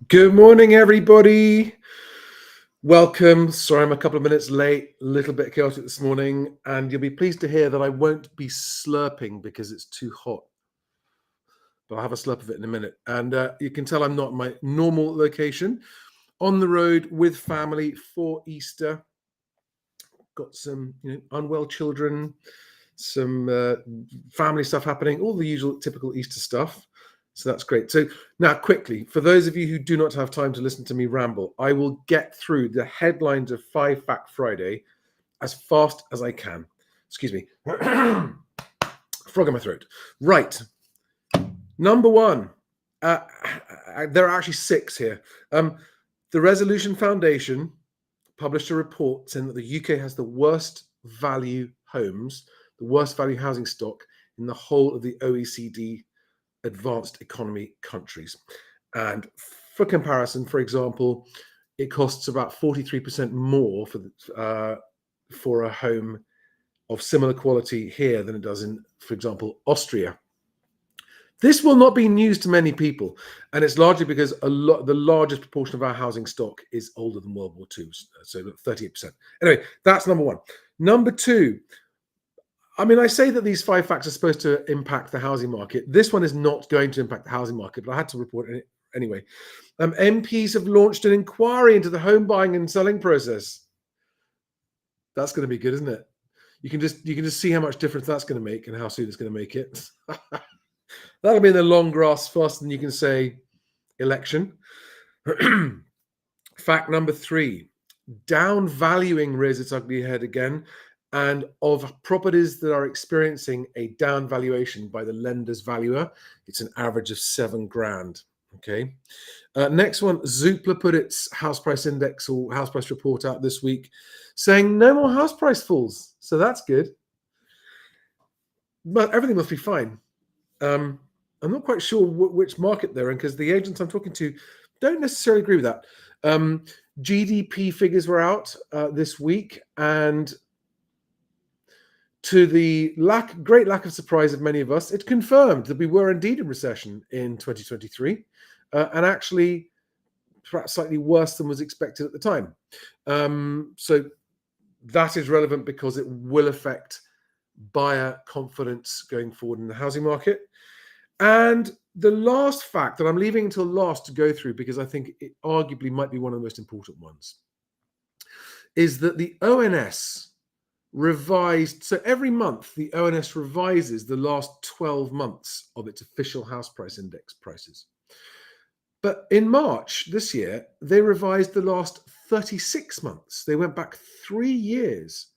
Good morning, everybody. Welcome. Sorry, I'm a couple of minutes late, a little bit chaotic this morning, and you'll be pleased to hear that I won't be slurping because it's too hot. But I'll have a slurp of it in a minute. And you can tell I'm not in my normal location. On the road with family for Easter. Got some unwell children, some family stuff happening, all the usual typical Easter stuff. So that's great. So now quickly, for those of you who do not have time to listen to me ramble, I will get through the headlines of 5 Fact Friday as fast as I can. Excuse me. Frog in my throat. Right. Number one. There are actually 6 here. The Resolution Foundation published a report saying that the UK has the worst value homes, the worst value housing stock in the whole of the OECD advanced economy countries. And for comparison, for example, it costs about 43% more for a home of similar quality here than it does in, for example, Austria. This will not be news to many people, and it's largely because the largest proportion of our housing stock is older than World War II, so 38%. Anyway, that's number one. Number two, I mean, I say that these 5 facts are supposed to impact the housing market. This one is not going to impact the housing market, but I had to report it anyway. MPs have launched an inquiry into the home buying and selling process. That's going to be good, isn't it? You can just see how much difference that's going to make and how soon it's going to make it. That'll be in the long grass faster than you can say election. Fact number 3, down valuing rears its ugly head again. And of properties that are experiencing a down valuation by the lender's valuer, it's an average of 7 grand. Okay. Next one, Zoopla put its house price index or house price report out this week saying no more house price falls. So that's good. But everything must be fine. I'm not quite sure which market they're in because the agents I'm talking to don't necessarily agree with that. GDP figures were out this week, and to the great lack of surprise of many of us, it confirmed that we were indeed in recession in 2023, and actually perhaps slightly worse than was expected at the time. So that is relevant because it will affect buyer confidence going forward in the housing market. And the last fact that I'm leaving until last to go through, because I think it arguably might be one of the most important ones, is that the ONS revised. So every month, the ONS revises the last 12 months of its official house price index prices. But in March this year, they revised the last 36 months. They went back 3 years.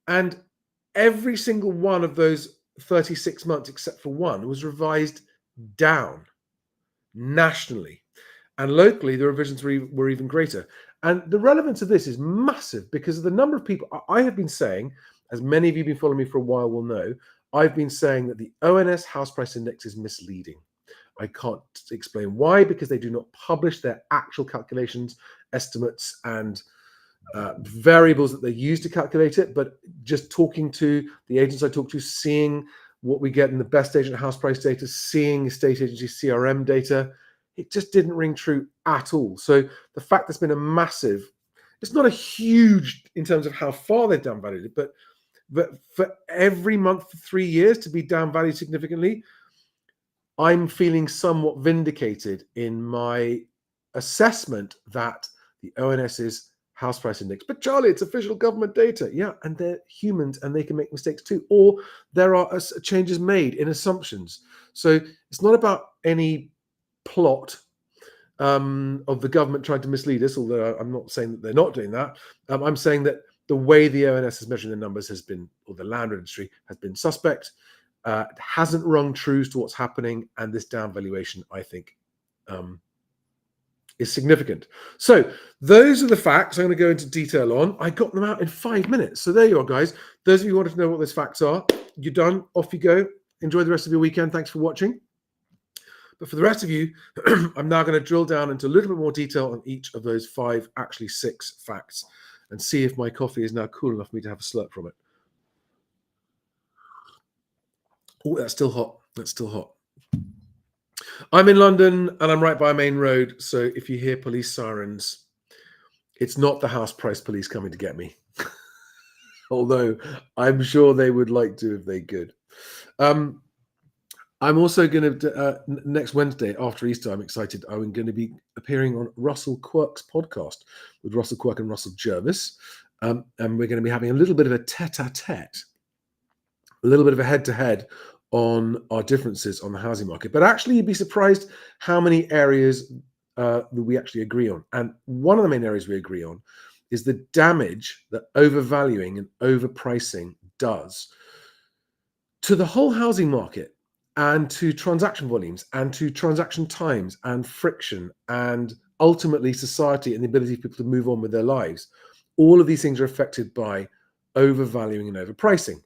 And every single one of those 36 months, except for one, was revised down nationally. And locally, the revisions were even greater. And the relevance of this is massive because of the number of people I have been saying, as many of you have been following me for a while will know, I've been saying that the ONS house price index is misleading. I can't explain why, because they do not publish their actual calculations, estimates, and variables that they use to calculate it. But just talking to the agents I talk to, seeing what we get in the best agent house price data, seeing estate agency CRM data, it just didn't ring true at all. So the fact there's been a massive, it's not a huge in terms of how far they've downvalued it, but for every month for 3 years to be downvalued significantly, I'm feeling somewhat vindicated in my assessment that the ONS's house price index. But Charlie, it's official government data. Yeah, and they're humans and they can make mistakes too. Or there are changes made in assumptions. So it's not about any plot of the government trying to mislead us, although I'm not saying that they're not doing that. I'm saying that the way the ONS is measuring the numbers has been, or the land registry has been suspect. It hasn't rung true to what's happening, and this down valuation, I think, is significant. So those are the facts I'm going to go into detail on. I got them out in 5 minutes. So there you are, guys. Those of you who wanted to know what those facts are, you're done. Off you go. Enjoy the rest of your weekend. Thanks for watching. But for the rest of you, I'm now going to drill down into a little bit more detail on each of those 5, actually 6 facts, and see if my coffee is now cool enough for me to have a slurp from it. Oh, that's still hot. That's still hot. I'm in London and I'm right by a main road. So if you hear police sirens, it's not the house price police coming to get me. Although I'm sure they would like to if they could. I'm also going to, next Wednesday after Easter, I'm excited. I'm going to be appearing on Russell Quirk's podcast with Russell Quirk and Russell Jervis. And we're going to be having a little bit of a tete-a-tete, a little bit of a head-to-head on our differences on the housing market. But actually, you'd be surprised how many areas that we actually agree on. And one of the main areas we agree on is the damage that overvaluing and overpricing does to the whole housing market and to transaction volumes and to transaction times and friction and ultimately society and the ability of people to move on with their lives. All of these things are affected by overvaluing and overpricing.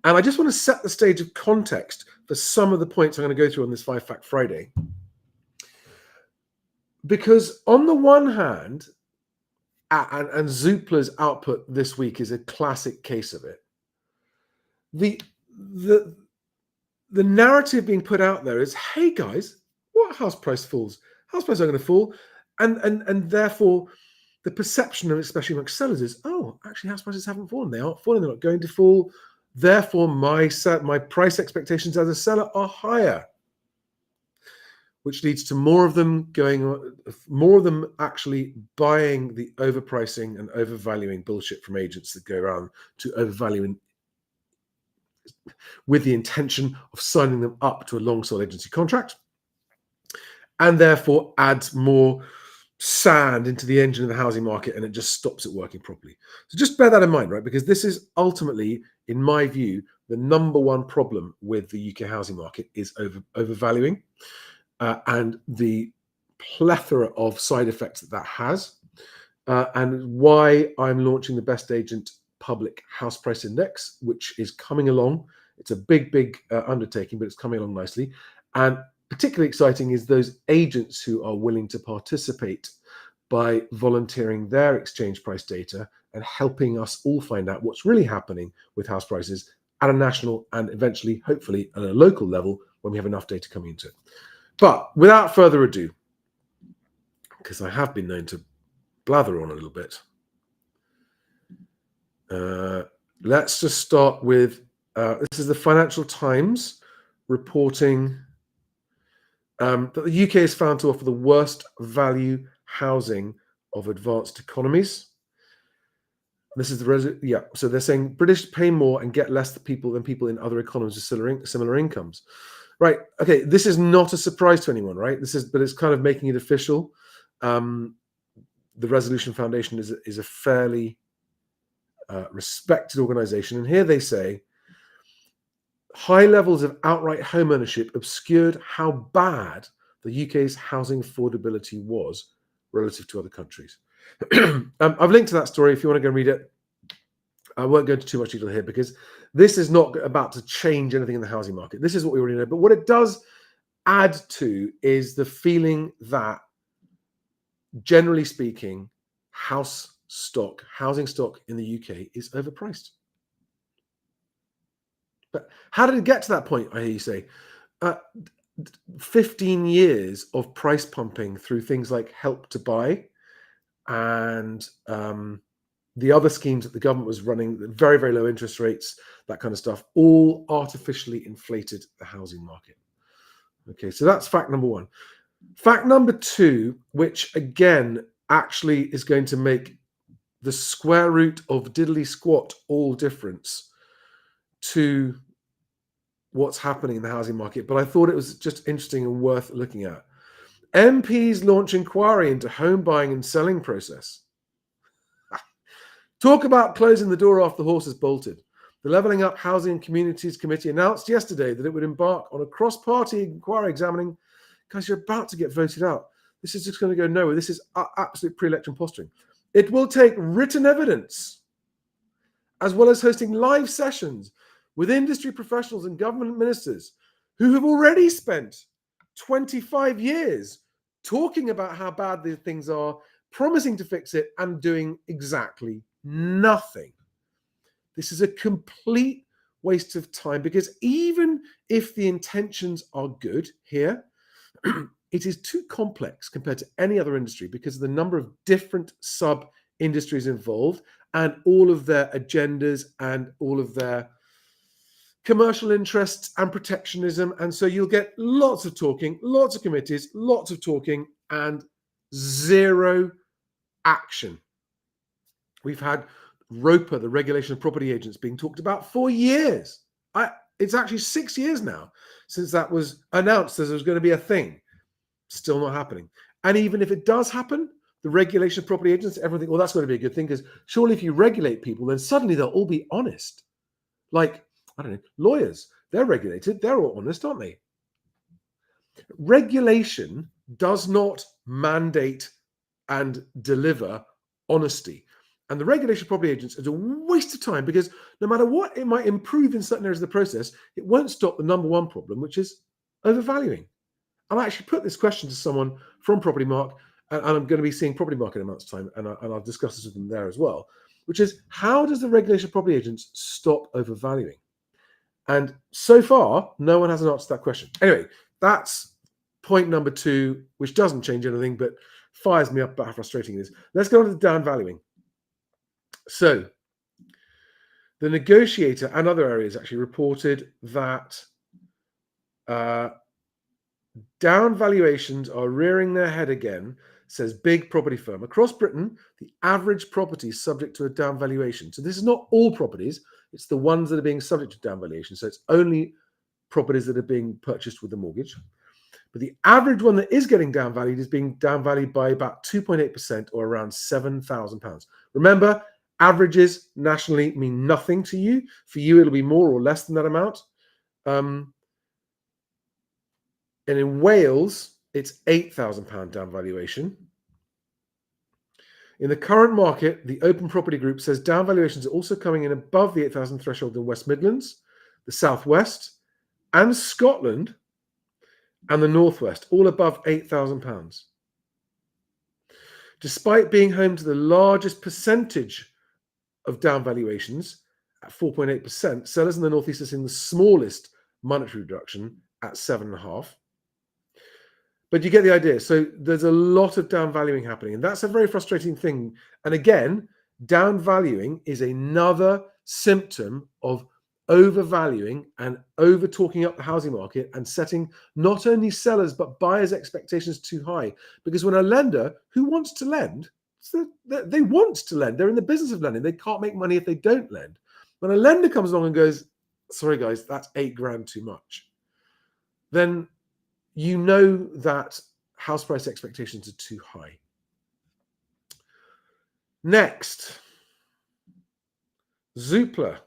And I just want to set the stage of context for some of the points I'm going to go through on this 5 Fact Friday. Because on the one hand, and Zoopla's output this week is a classic case of it, the narrative being put out there is, hey guys, what house price falls? House prices are going to fall. And therefore, the perception of, especially amongst sellers, is, oh, actually house prices haven't fallen. They aren't falling. They're not going to fall. Therefore, my price expectations as a seller are higher, which leads to more of them actually buying the overpricing and overvaluing bullshit from agents that go around to overvaluing with the intention of signing them up to a long sole agency contract, and therefore adds more sand into the engine of the housing market, and it just stops it working properly. So just bear that in mind, right? Because this is ultimately, in my view, the number one problem with the UK housing market is overvaluing and the plethora of side effects that has, and why I'm launching the Best Agent Public House Price Index, which is coming along. It's a big undertaking, but it's coming along nicely. And particularly exciting is those agents who are willing to participate by volunteering their exchange price data and helping us all find out what's really happening with house prices at a national and eventually, hopefully, at a local level when we have enough data coming into it. But without further ado, because I have been known to blather on a little bit, let's just start with, this is the Financial Times reporting that the UK is found to offer the worst value housing of advanced economies. This is so they're saying British pay more and get less than people in other economies with similar incomes. Right. Okay. This is not a surprise to anyone, right? But it's kind of making it official. The Resolution Foundation is a fairly respected organization, and here they say high levels of outright home ownership obscured how bad the UK's housing affordability was relative to other countries. I've linked to that story if you want to go and read it. I won't go into too much detail here because this is not about to change anything in the housing market. This is what we already know. But what it does add to is the feeling that, generally speaking, housing stock in the UK is overpriced. But how did it get to that point, I hear you say? 15 years of price pumping through things like Help to Buy and the other schemes that the government was running, the very, very low interest rates, that kind of stuff, all artificially inflated the housing market. Okay, so that's fact number one. Fact number two, which again actually is going to make the square root of diddly squat all difference to what's happening in the housing market, but I thought it was just interesting and worth looking at. MPs launch inquiry into home buying and selling process. Talk about closing the door after the horse is bolted. The Levelling Up Housing and Communities Committee announced yesterday that it would embark on a cross-party inquiry examining, guys, you're about to get voted out. This is just going to go nowhere. This is absolute pre-election posturing. It will take written evidence, as well as hosting live sessions with industry professionals and government ministers who have already spent 25 years talking about how bad the things are, promising to fix it, and doing exactly nothing. This is a complete waste of time, because even if the intentions are good here, it is too complex compared to any other industry because of the number of different sub industries involved and all of their agendas and all of their commercial interests and protectionism. And so you'll get lots of talking, lots of committees, lots of talking, and zero action. We've had ROPA, the regulation of property agents, being talked about for years. It's actually 6 years now since that was announced as there was going to be a thing. Still not happening. And even if it does happen, the regulation of property agents, everything, well, that's going to be a good thing, because surely if you regulate people, then suddenly they'll all be honest. Like, I don't know, lawyers, they're regulated, they're all honest, aren't they? Regulation does not mandate and deliver honesty. And the regulation of property agents is a waste of time, because no matter what it might improve in certain areas of the process, it won't stop the number one problem, which is overvaluing. I actually put this question to someone from Property Mark, and I'm going to be seeing Property Mark in a month's time, and I'll discuss this with them there as well, which is, how does the regulation of property agents stop overvaluing? And so far, no one has an answer to that question. Anyway, that's point number 2, which doesn't change anything, but fires me up about how frustrating it is. Let's go on to the downvaluing. So the negotiator and other areas actually reported that down valuations are rearing their head again, says big property firm. Across Britain, the average property is subject to a down valuation. So this is not all properties, it's the ones that are being subject to down valuation. So it's only properties that are being purchased with a mortgage. But the average one that is getting down valued is being down valued by about 2.8%, or around £7,000. Remember, averages nationally mean nothing to you. For you, it'll be more or less than that amount. And in Wales, it's £8,000 down valuation. In the current market, the Open Property Group says down valuations are also coming in above the 8,000 threshold in West Midlands, the Southwest, and Scotland, and the Northwest, all above £8,000. Despite being home to the largest percentage of down valuations at 4.8%, sellers in the Northeast are seeing the smallest monetary reduction at 7.5%. But you get the idea. So there's a lot of down valuing happening, and that's a very frustrating thing. And again, down valuing is another symptom of overvaluing and over talking up the housing market and setting not only sellers but buyers' expectations too high. Because when a lender who wants to lend, they want to lend, they're in the business of lending, they can't make money if they don't lend. When a lender comes along and goes, sorry guys, that's £8,000 too much, then you know that house price expectations are too high. Next, Zoopla.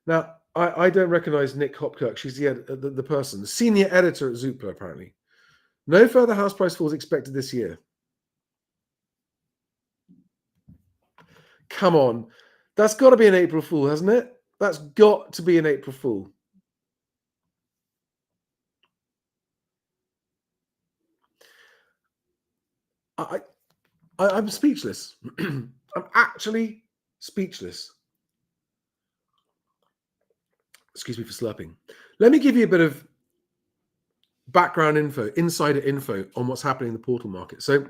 Now, I don't recognize Nick Hopkirk. She's the person, the senior editor at Zoopla, apparently. No further house price falls expected this year. Come on. That's got to be an April Fool, hasn't it? That's got to be an April Fool. I'm speechless. I'm actually speechless. Excuse me for slurping. Let me give you a bit of background info, insider info on what's happening in the portal market. So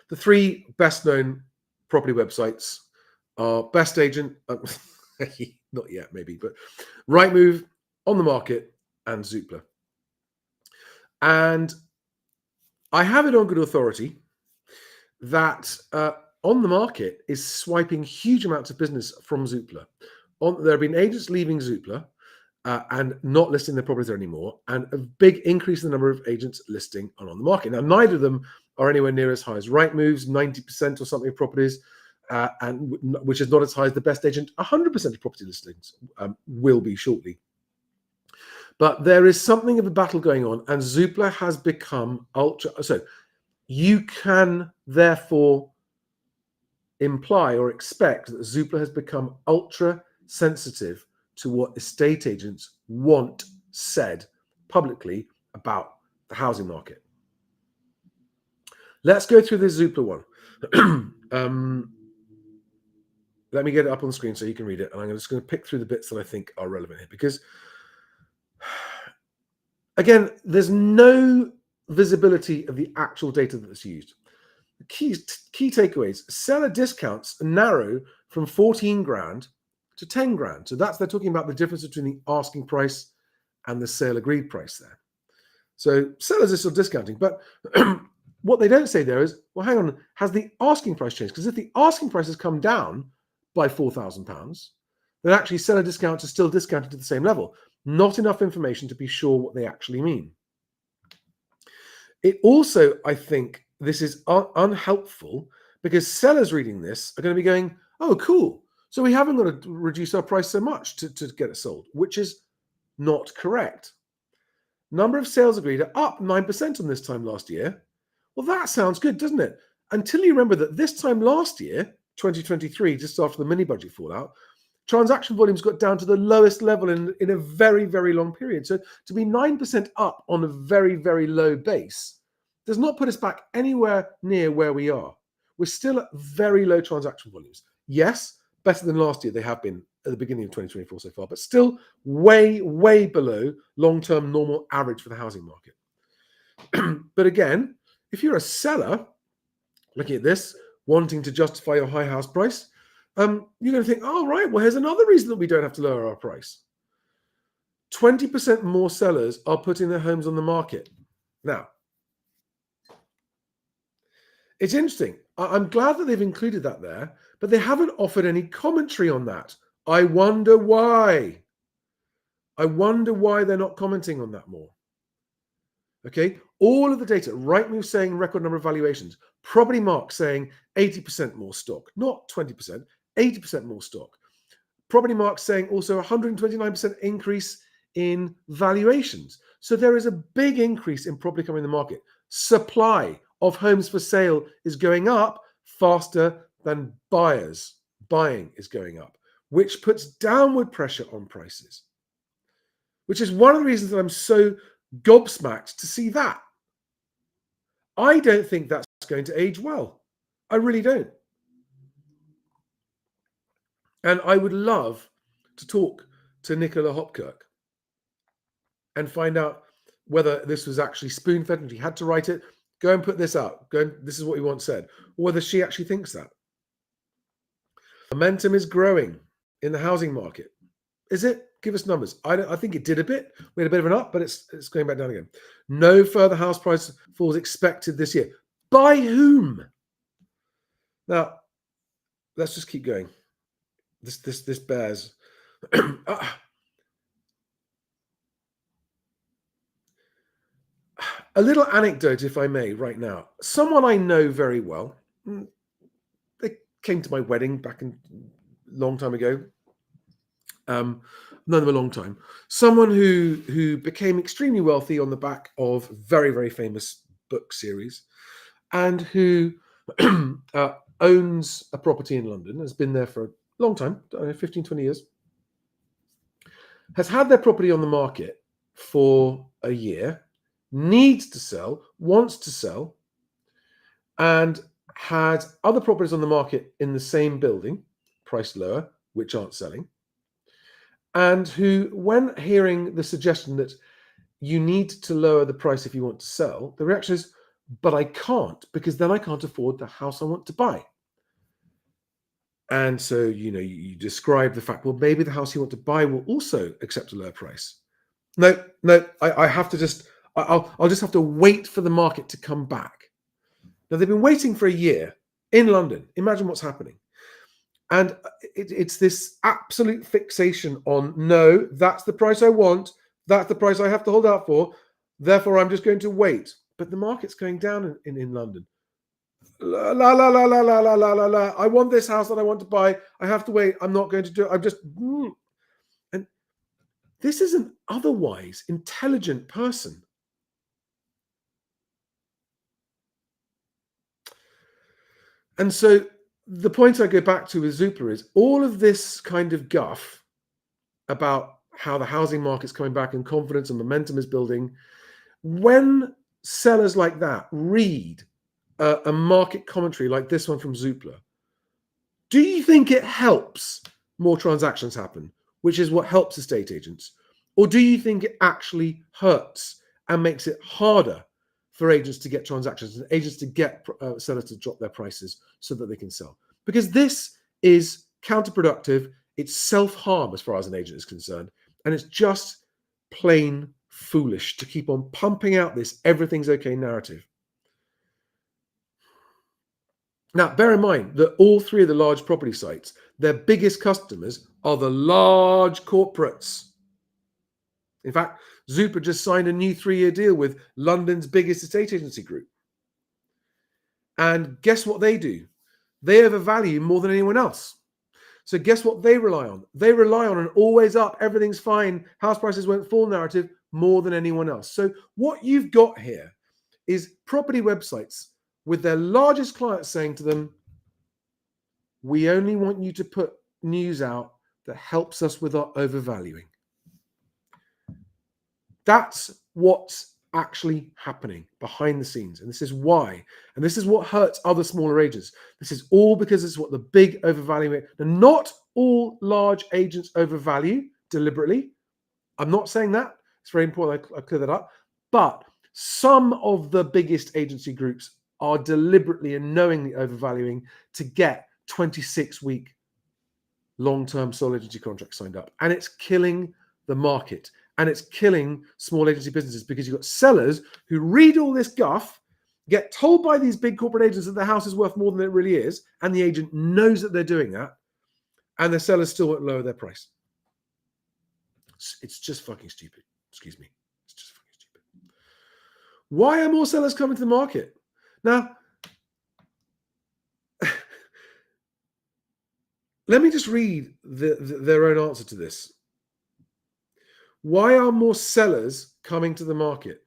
the 3 best known property websites are Best Agent, not yet maybe, but Rightmove, On the Market, and Zoopla. And I have it on good authority that On the Market is swiping huge amounts of business from Zoopla. There have been agents leaving Zoopla and not listing their properties there anymore, and a big increase in the number of agents listing on the Market. Now, neither of them are anywhere near as high as Rightmove's 90% or something of properties, and which is not as high as the Best Agent 100% of property listings will be shortly. But there is something of a battle going on, and Zoopla has become ultra. So you can therefore imply or expect that Zoopla has become ultra sensitive to what estate agents want said publicly about the housing market. Let's go through the Zoopla one. Let me get it up on the screen so you can read it. And I'm just going to pick through the bits that I think are relevant here. Because, again, there's no visibility of the actual data that's used. The key takeaways: seller discounts narrow from 14 grand to 10 grand. So they're talking about the difference between the asking price and the sale agreed price there. So sellers are still discounting, but what they don't say there is, well, hang on, has the asking price changed? Because if the asking price has come down by £4,000, then actually seller discounts are still discounted to the same level. Not enough information to be sure what they actually mean. It also, I think, this is unhelpful because sellers reading this are going to be going, oh, cool. So we haven't got to reduce our price so much to get it sold, which is not correct. Number of sales agreed are up 9% on this time last year. Well, that sounds good, doesn't it? Until you remember that this time last year, 2023, just after the mini budget fallout, transaction volumes got down to the lowest level in a very, very long period. So to be 9% up on a very, very low base does not put us back anywhere near where we are. We're still at very low transaction volumes. Yes, better than last year. They have been at the beginning of 2024 so far, but still way, way below long-term normal average for the housing market. But again, if you're a seller looking at this, wanting to justify your high house price, you're going to think, oh, right, well, here's another reason that we don't have to lower our price. 20% more sellers are putting their homes on the market. Now, it's interesting. I'm glad that they've included that there, but they haven't offered any commentary on that. I wonder why. I wonder why they're not commenting on that more. Okay, all of the data, Rightmove saying record number of valuations, Property Mark saying 80% more stock, not 20%, 80% more stock. Property Mark saying also 129% increase in valuations. So there is a big increase in property coming in the market. Supply of homes for sale is going up faster than buying is going up, which puts downward pressure on prices, which is one of the reasons that I'm so gobsmacked to see that. I don't think that's going to age well. I really don't. And I would love to talk to Nicola Hopkirk and find out whether this was actually spoon-fed and she had to write it. Go and put this out. This is what he once said. Or whether she actually thinks that. Momentum is growing in the housing market. Is it? Give us numbers. I think it did a bit. We had a bit of an up, but it's going back down again. No further house price falls expected this year. By whom? Now, let's just keep going. This bears. A little anecdote, if I may, right now. Someone I know very well. They came to my wedding back a long time ago. Known them a long time. Someone who became extremely wealthy on the back of very, very famous book series, and who owns a property in London, has been there for a long time, 15, 20 years, has had their property on the market for a year, needs to sell, wants to sell, and had other properties on the market in the same building, priced lower, which aren't selling, and who, when hearing the suggestion that you need to lower the price if you want to sell, the reaction is, but I can't, because then I can't afford the house I want to buy. And so, you describe the fact, well, maybe the house you want to buy will also accept a lower price. No, I have to I'll just have to wait for the market to come back. Now, they've been waiting for a year in London. Imagine what's happening. And it's this absolute fixation on, no, that's the price I want. That's the price I have to hold out for. Therefore, I'm just going to wait. But the market's going down in London. La, la, la, la, la, la, la, la, la. I want this house that I want to buy. I have to wait. I'm not going to do it. I'm just... And this is an otherwise intelligent person. And so the point I go back to with Zoopla is all of this kind of guff about how the housing market's coming back and confidence and momentum is building. When sellers like that read a market commentary like this one from Zoopla, Do you think it helps more transactions happen, which is what helps estate agents? Or do you think it actually hurts and makes it harder for agents to get transactions and agents to get sellers to drop their prices so that they can sell? Because this is counterproductive. It's self-harm as far as an agent is concerned. And it's just plain foolish to keep on pumping out this everything's okay narrative. Now, bear in mind that all three of the large property sites, their biggest customers are the large corporates. In fact, Zoopla just signed a new 3-year deal with London's biggest estate agency group. And guess what they do? They overvalue more than anyone else. So guess what they rely on? They rely on an always up, everything's fine, house prices won't fall narrative more than anyone else. So what you've got here is property websites with their largest clients saying to them, we only want you to put news out that helps us with our overvaluing. That's what's actually happening behind the scenes. And this is why. And this is what hurts other smaller agents. This is all because it's what the big overvalue. And not all large agents overvalue deliberately. I'm not saying that. It's very important I clear that up. But some of the biggest agency groups are deliberately and knowingly overvaluing to get 26-week long-term sole agency contracts signed up. And it's killing the market. And it's killing small agency businesses because you've got sellers who read all this guff, get told by these big corporate agents that their house is worth more than it really is, and the agent knows that they're doing that, and the sellers still won't lower their price. It's just fucking stupid. Excuse me. It's just fucking stupid. Why are more sellers coming to the market? Now, let me just read their own answer to this. Why are more sellers coming to the market?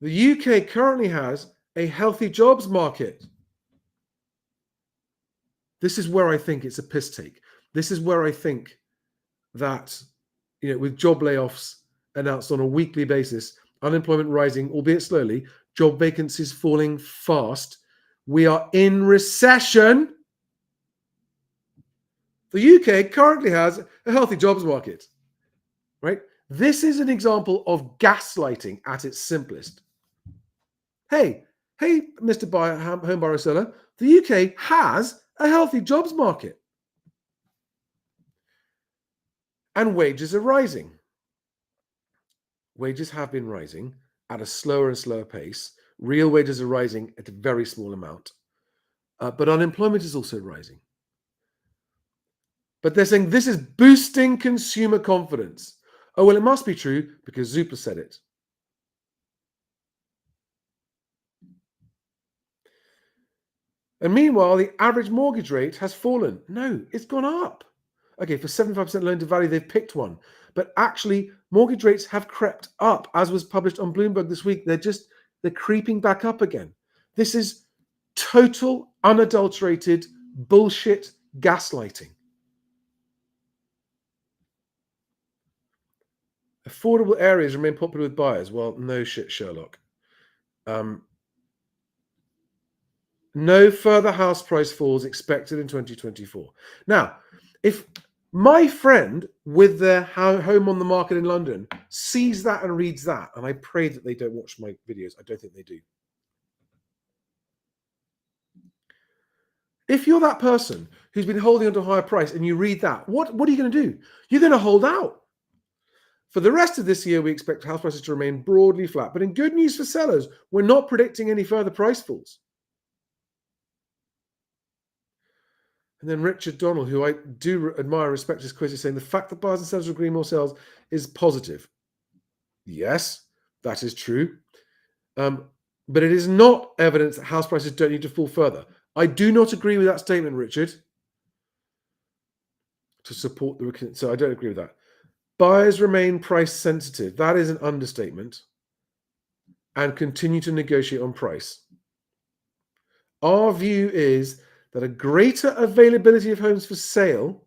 The UK currently has a healthy jobs market. This is where I think it's a piss take. This is where I think that, with job layoffs announced on a weekly basis, unemployment rising, albeit slowly, job vacancies falling fast, we are in recession. The UK currently has a healthy jobs market. Right? This is an example of gaslighting at its simplest. Hey, Mr. Home buyer seller, the UK has a healthy jobs market. And wages are rising. Wages have been rising at a slower and slower pace. Real wages are rising at a very small amount. But unemployment is also rising. But they're saying this is boosting consumer confidence. Oh, well, it must be true because Zoopla said it. And meanwhile, the average mortgage rate has fallen. No, it's gone up. Okay, for 75% loan to value, they've picked one. But actually, mortgage rates have crept up, as was published on Bloomberg this week. They're creeping back up again. This is total, unadulterated bullshit gaslighting. Affordable areas remain popular with buyers. Well, no shit, Sherlock. No further house price falls expected in 2024. Now, if my friend with their home on the market in London sees that and reads that, and I pray that they don't watch my videos. I don't think they do. If you're that person who's been holding on to a higher price and you read that, what are you going to do? You're going to hold out. For the rest of this year, we expect house prices to remain broadly flat. But in good news for sellers, we're not predicting any further price falls. And then Richard Donald, who I do admire and respect his quiz, is saying the fact that buyers and sellers agree more sales is positive. Yes, that is true. But it is not evidence that house prices don't need to fall further. I do not agree with that statement, Richard. To support the... So I don't agree with that. Buyers remain price sensitive. That is an understatement. And continue to negotiate on price. Our view is that a greater availability of homes for sale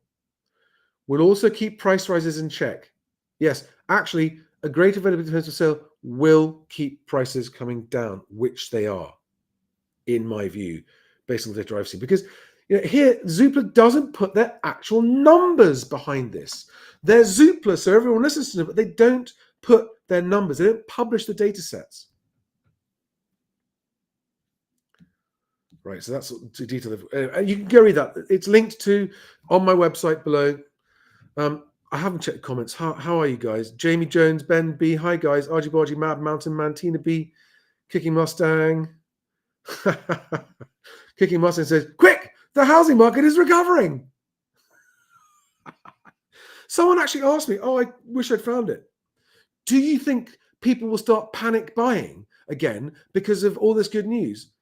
will also keep price rises in check. Yes, actually, a greater availability of homes for sale will keep prices coming down, which they are, in my view, based on the data I've seen. Because, Here, Zoopla doesn't put their actual numbers behind this. They're Zoopla, so everyone listens to them, but they don't put their numbers. They don't publish the data sets. Right, so that's to detail. You can go read that. It's linked to on my website below. I haven't checked comments. How are you guys? Jamie Jones, Ben B. Hi guys. Argy Bargy, Mad Mountain Man, Tina B. Kicking Mustang. Kicking Mustang says, quick, the housing market is recovering. Someone actually asked me, I wish I'd found it. Do you think people will start panic buying again because of all this good news?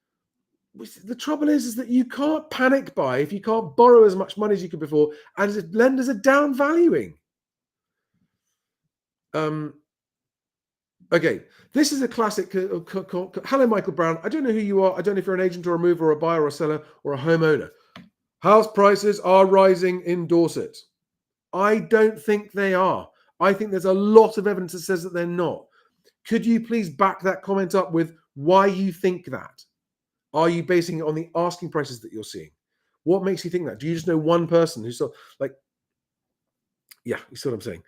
The trouble is that you can't panic buy if you can't borrow as much money as you could before, and lenders are down valuing. Okay, this is a classic. Hello, Michael Brown. I don't know who you are. I don't know if you're an agent or a mover or a buyer or a seller or a homeowner. House prices are rising in Dorset. I don't think they are. I think there's a lot of evidence that says that they're not. Could you please back that comment up with why you think that? Are you basing it on the asking prices that you're seeing? What makes you think that? Do you just know one person who's so like, yeah, you see what I'm saying?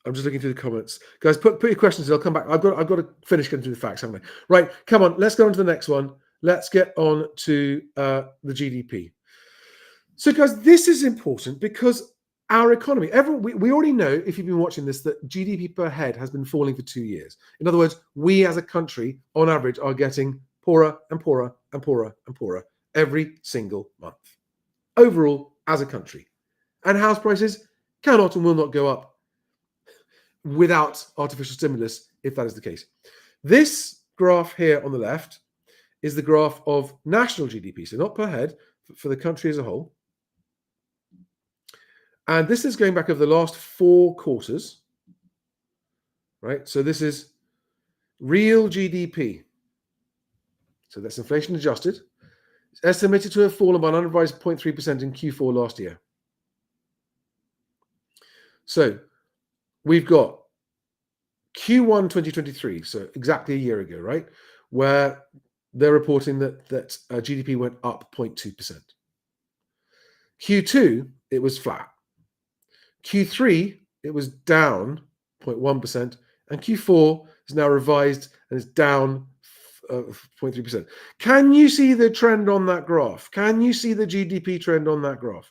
I'm just looking through the comments, guys. Put your questions in. I'll come back. I've got to finish getting through the facts, haven't I? Right, come on. Let's go on to the next one. Let's get on to the GDP. So, guys, this is important because our economy. We already know, if you've been watching this, that GDP per head has been falling for 2 years. In other words, we as a country, on average, are getting poorer and poorer and poorer and poorer every single month. Overall, as a country, and house prices cannot and will not go up without artificial stimulus, if that is the case. This graph here on the left is the graph of national GDP, so not per head, for the country as a whole. And this is going back over the last 4 quarters, right? So this is real GDP. So that's inflation adjusted. It's estimated to have fallen by an unrevised 0.3% in Q4 last year. So we've got Q1 2023, so exactly a year ago, right? Where they're reporting that GDP went up 0.2%. Q2, it was flat. Q3, it was down 0.1%. And Q4 is now revised and is down 0.3%. Can you see the trend on that graph? Can you see the GDP trend on that graph?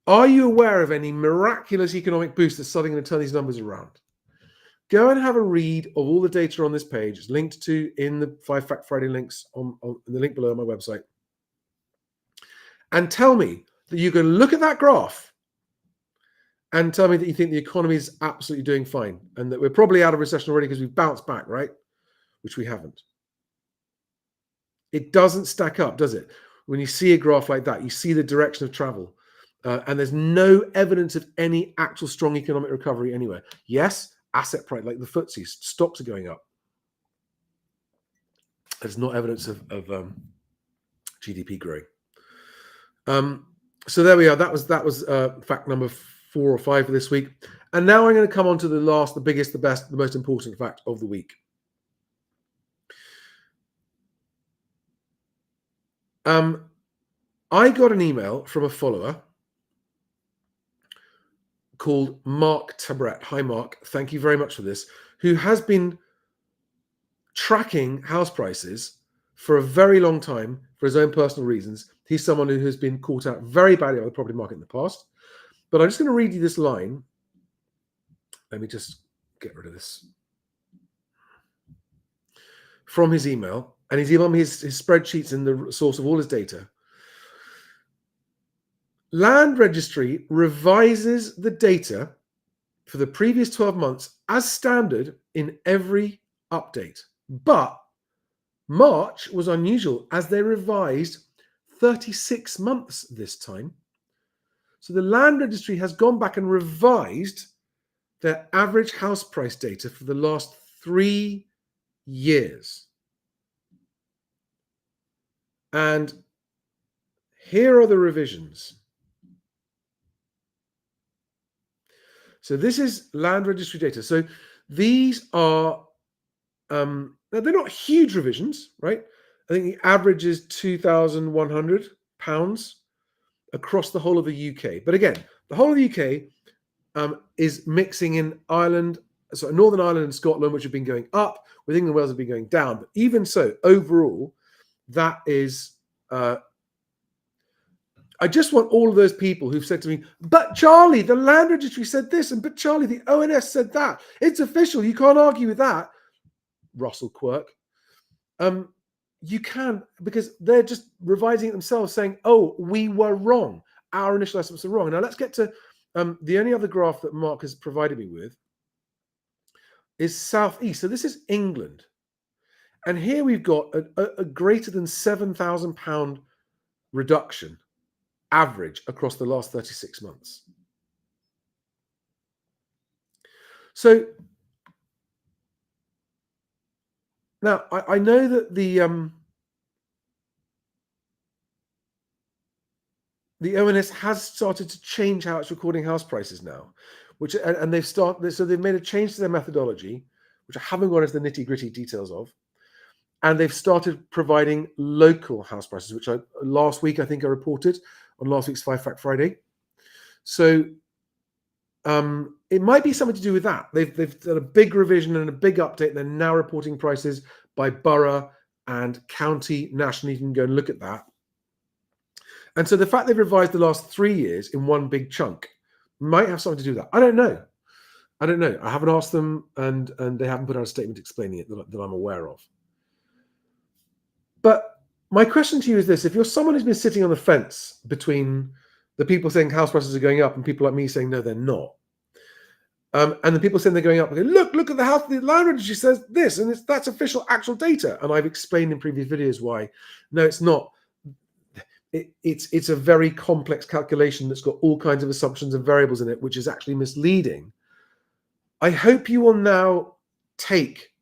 Are you aware of any miraculous economic boost that's suddenly going to turn these numbers around? Go and have a read of all the data on this page. It's linked to in the 5 Fact Friday links on the link below on my website. And tell me that you can look at that graph and tell me that you think the economy is absolutely doing fine and that we're probably out of recession already because we've bounced back, right? Which we haven't. It doesn't stack up, does it? When you see a graph like that, you see the direction of travel. And there's no evidence of any actual strong economic recovery anywhere. Yes, asset price, like the FTSE, stocks are going up. There's not evidence of GDP growing. So there we are. That was fact number 4 or 5 for this week. And now I'm going to come on to the last, the biggest, the best, the most important fact of the week. I got an email from a follower called Mark Tabret. Hi, Mark. Thank you very much for this. Who has been tracking house prices for a very long time for his own personal reasons. He's someone who has been caught out very badly on the property market in the past. But I'm just going to read you this line. Let me just get rid of this. From his email. And he's emailed me his spreadsheets and the source of all his data. Land Registry revises the data for the previous 12 months as standard in every update. But March was unusual as they revised 36 months this time. So the Land Registry has gone back and revised their average house price data for the last 3 years. And here are the revisions. So this is land registry data. So these are, now they're not huge revisions, right? I think the average is £2,100 across the whole of the UK. But again, the whole of the UK is mixing in Ireland, so Northern Ireland and Scotland, which have been going up, with England and Wales have been going down. But even so, overall, that is, I just want all of those people who've said to me, but Charlie, the land registry said this, and but Charlie, the ONS said that. It's official. You can't argue with that. Russell Quirk. You can, because they're just revising it themselves, saying, oh, we were wrong. Our initial estimates are wrong. Now let's get to the only other graph that Mark has provided me with is Southeast. So this is England. And here we've got a greater than £7,000 reduction average across the last 36 months. So now I know that the ONS has started to change how it's recording house prices now, and they've made a change to their methodology, which I haven't gone into the nitty-gritty details of, and they've started providing local house prices, which last week I think I reported on last week's 5 Fact Friday. So it might be something to do with that. They've done a big revision and a big update. They're now reporting prices by borough and county nationally. You can go and look at that. And so the fact they've revised the last 3 years in one big chunk might have something to do with that. I don't know. I haven't asked them, and they haven't put out a statement explaining it that I'm aware of. But my question to you is this: if you're someone who's been sitting on the fence between the people saying house prices are going up and people like me saying no, they're not, and the people saying they're going up, okay, look at the land registry says this, and that's official, actual data, and I've explained in previous videos why no, it's not. It's a very complex calculation that's got all kinds of assumptions and variables in it, which is actually misleading. I hope you will now take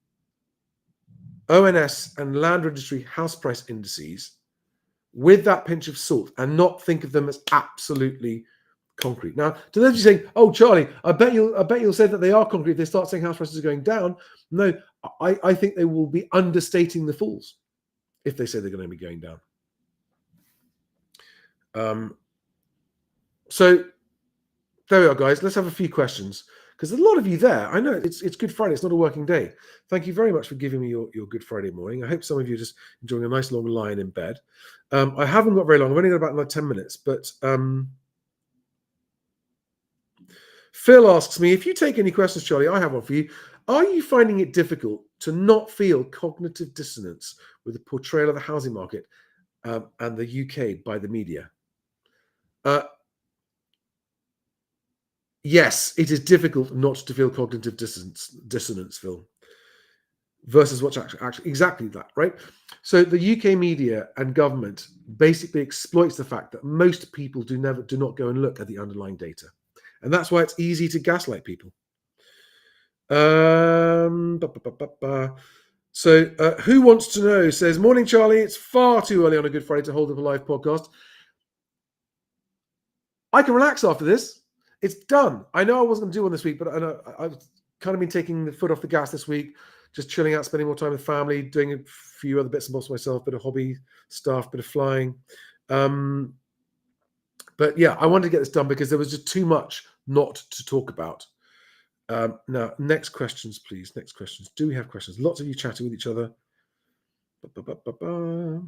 ONS and land registry house price indices with that pinch of salt and not think of them as absolutely concrete. Now, to those of you saying, "Oh, Charlie, I bet you'll say that they are concrete if they start saying house prices are going down." No, I think they will be understating the fools if they say they're going to be going down. So there we are, guys. Let's have a few questions, because there's a lot of you there. I know it's Good Friday. It's not a working day. Thank you very much for giving me your Good Friday morning. I hope some of you are just enjoying a nice long lie in bed. I haven't got very long. I've only got about another 10 minutes. But Phil asks me, if you take any questions, Charlie, I have one for you. Are you finding it difficult to not feel cognitive dissonance with the portrayal of the housing market and the UK by the media? Yes, it is difficult not to feel cognitive dissonance, Phil, versus what's actually exactly that, right? So the UK media and government basically exploits the fact that most people do not go and look at the underlying data, and that's why it's easy to gaslight people. So who wants to know says, "Morning, Charlie. It's far too early on a Good Friday to hold up a live podcast. I can relax after this. It's done. I know I wasn't going to do one this week, but I've kind of been taking the foot off the gas this week, just chilling out, spending more time with family, doing a few other bits and bobs myself, bit of hobby stuff, bit of flying. But yeah, I wanted to get this done because there was just too much not to talk about. Now, next questions, please. Next questions. Do we have questions? Lots of you chatting with each other.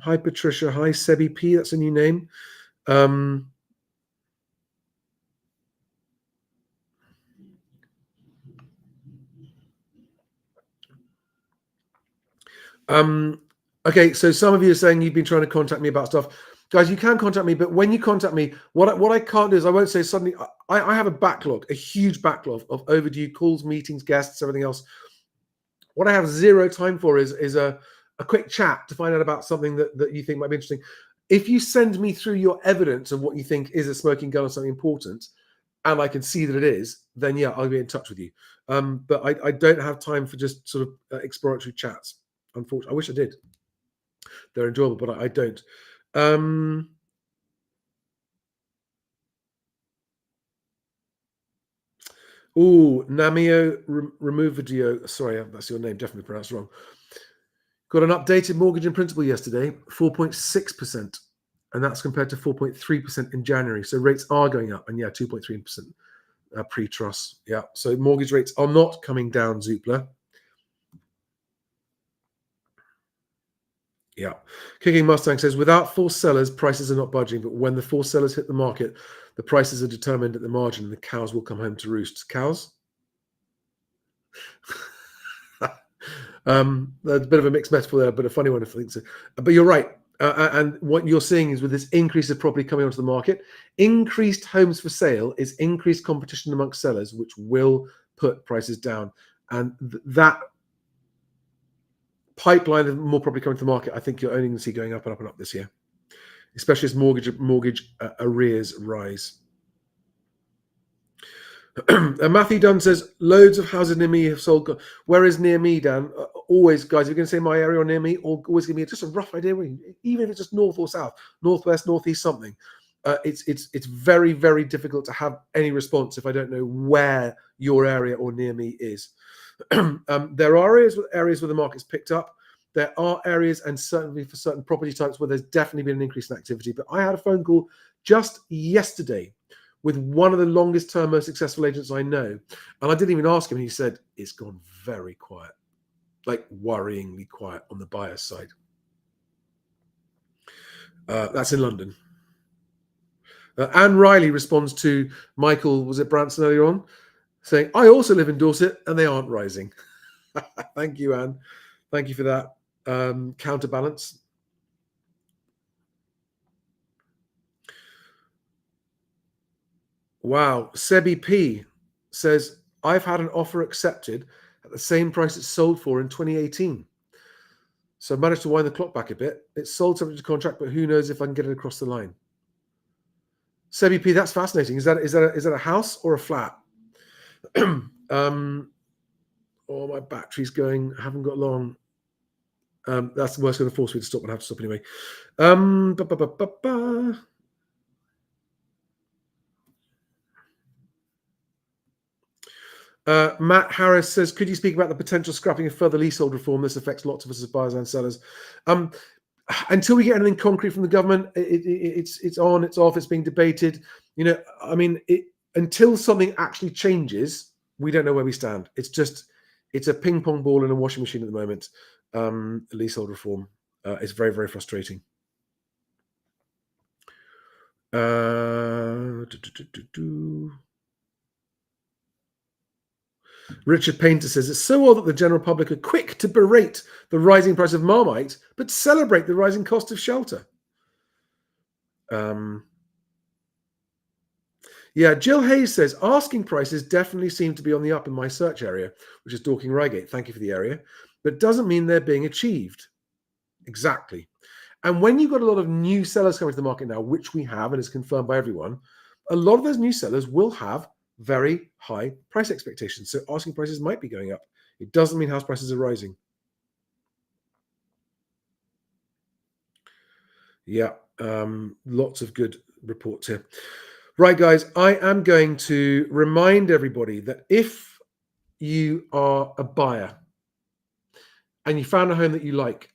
Hi, Patricia. Hi, Sebi P. That's a new name. Okay, so some of you are saying you've been trying to contact me about stuff. Guys, you can contact me, but when you contact me, what I can't do is I won't say suddenly. I have a backlog, a huge backlog of overdue calls, meetings, guests, everything else. What I have zero time for is a quick chat to find out about something that you think might be interesting. If you send me through your evidence of what you think is a smoking gun or something important, and I can see that it is, then yeah, I'll be in touch with you. But I don't have time for just sort of exploratory chats. Unfortunately, I wish I did. They're enjoyable, but I don't. Oh, Namio remove video. Sorry, that's your name. Definitely pronounced wrong. Got an updated mortgage in principle yesterday, 4.6%. And that's compared to 4.3% in January. So rates are going up. And yeah, 2.3% pre-trust. Yeah. So mortgage rates are not coming down, Zoopla. Yeah. Kicking Mustang says, without forced sellers, prices are not budging. But when the forced sellers hit the market, the prices are determined at the margin and the cows will come home to roost. Cows? That's a bit of a mixed metaphor there, but a funny one if I think so. But you're right. And what you're seeing is with this increase of property coming onto the market, increased homes for sale is increased competition amongst sellers, which will put prices down. And that pipeline of more property coming to the market, I think you're only going to see going up and up and up this year, especially as mortgage arrears rise. Matthew Dunn says, loads of houses near me have sold. Where is near me, Dan? Always, guys, if you're going to say my area or near me, or always give me just a rough idea, even if it's just north or south, northwest, northeast, something. It's very, very difficult to have any response if I don't know where your area or near me is. There are areas where the market's picked up. There are areas, and certainly for certain property types, where there's definitely been an increase in activity. But I had a phone call just yesterday with one of the longest term, most successful agents I know. And I didn't even ask him. And he said, it's gone very quiet, like worryingly quiet on the buyer's side. That's in London. Anne Riley responds to Michael, was it Branson earlier on, saying, I also live in Dorset and they aren't rising. Thank you, Anne. Thank you for that counterbalance. Wow. Sebi P says, I've had an offer accepted at the same price it's sold for in 2018. So I managed to wind the clock back a bit. It's sold subject to contract, but who knows if I can get it across the line. Sebi P, that's fascinating. Is that a house or a flat? Oh, my battery's going. I haven't got long. That's the worst going to force me to stop, and I have to stop anyway. Matt Harris says, could you speak about the potential scrapping of further leasehold reform? This affects lots of us as buyers and sellers. Until we get anything concrete from the government, it's on, it's off, it's being debated. Until something actually changes, we don't know where we stand. It's a ping pong ball in a washing machine at the moment. Leasehold reform is very, very frustrating. Richard Painter says, it's so odd that the general public are quick to berate the rising price of Marmite, but celebrate the rising cost of shelter. Yeah, Jill Hayes says, asking prices definitely seem to be on the up in my search area, which is Dorking Reigate. Thank you for the area. But it doesn't mean they're being achieved. Exactly. And when you've got a lot of new sellers coming to the market now, which we have, and is confirmed by everyone, a lot of those new sellers will have very high price expectations. So asking prices might be going up. It doesn't mean house prices are rising. Yeah, lots of good reports here. Right, guys, I am going to remind everybody that if you are a buyer and you found a home that you like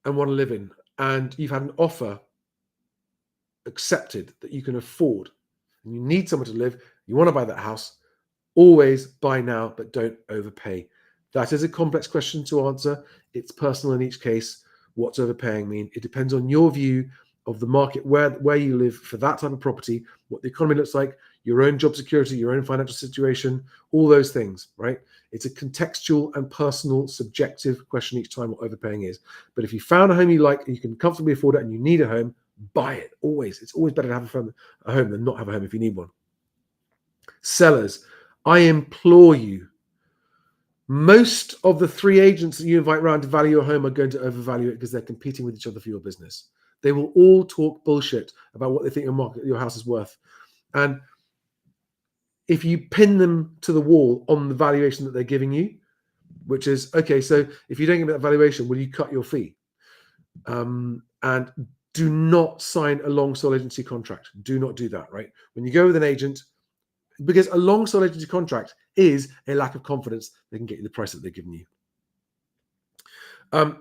and want to live in, and you've had an offer accepted that you can afford, and you need somewhere to live, you want to buy that house, always buy now, but don't overpay. That is a complex question to answer. It's personal in each case. What's overpaying mean? It depends on your view of the market, where you live for that type of property, what the economy looks like, your own job security, your own financial situation, all those things, right? It's a contextual and personal, subjective question each time what overpaying is. But if you found a home you like and you can comfortably afford it and you need a home, buy it. Always. It's always better to have a home than not have a home if you need one. Sellers, I implore you, most of the 3 agents that you invite around to value your home are going to overvalue it because they're competing with each other for your business. They will all talk bullshit about what they think your house is worth. And if you pin them to the wall on the valuation that they're giving you, which is, okay, so if you don't give me that valuation, will you cut your fee? And do not sign a long sole agency contract. Do not do that, right? When you go with an agent, because a long sole agency contract is a lack of confidence they can get you the price that they're giving you.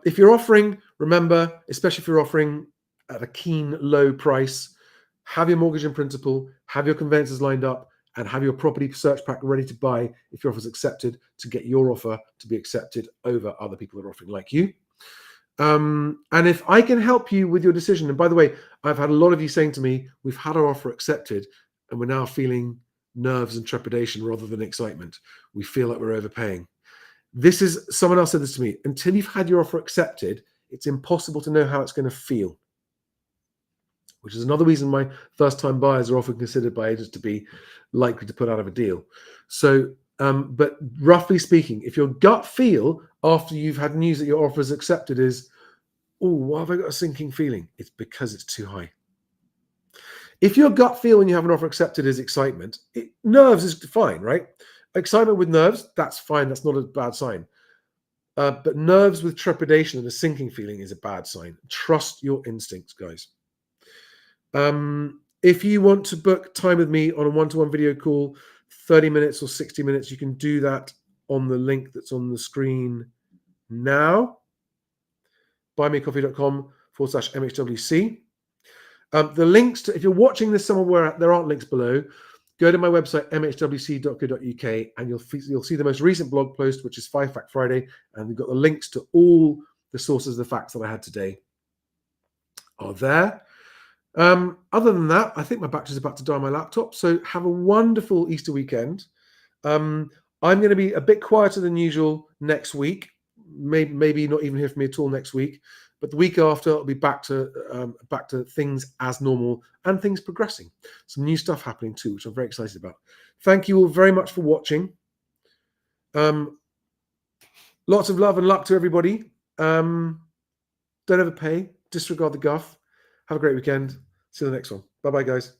If you're offering, remember, especially if you're offering at a keen low price, have your mortgage in principle, have your conveyances lined up, and have your property search pack ready to buy if your offer is accepted, to get your offer to be accepted over other people that are offering like you. And if I can help you with your decision, and by the way, I've had a lot of you saying to me, we've had our offer accepted and we're now feeling nerves and trepidation rather than excitement. We feel like we're overpaying. This is, someone else said this to me, until you've had your offer accepted, it's impossible to know how it's going to feel. Which is another reason why first-time buyers are often considered by agents to be likely to put out of a deal. So, but roughly speaking, if your gut feel after you've had news that your offer is accepted is, oh, why have I got a sinking feeling? It's because it's too high. If your gut feel when you have an offer accepted is excitement, nerves is fine, right? Excitement with nerves, that's fine. That's not a bad sign. But nerves with trepidation and a sinking feeling is a bad sign. Trust your instincts, guys. If you want to book time with me on a one-to-one video call, 30 minutes or 60 minutes, you can do that on the link that's on the screen now. buymeacoffee.com/MHWC. The links to, if you're watching this somewhere where there aren't links below, go to my website, mhwc.co.uk, and you'll see the most recent blog post, which is 5 Fact Friday, and we've got the links to all the sources of the facts that I had today are there. Other than that, I think my battery's about to die on my laptop. So have a wonderful Easter weekend. I'm going to be a bit quieter than usual next week. Maybe not even hear from me at all next week. But the week after, I'll be back to things as normal and things progressing. Some new stuff happening too, which I'm very excited about. Thank you all very much for watching. Lots of love and luck to everybody. Don't overpay. Disregard the guff. Have a great weekend. See you in the next one. Bye-bye, guys.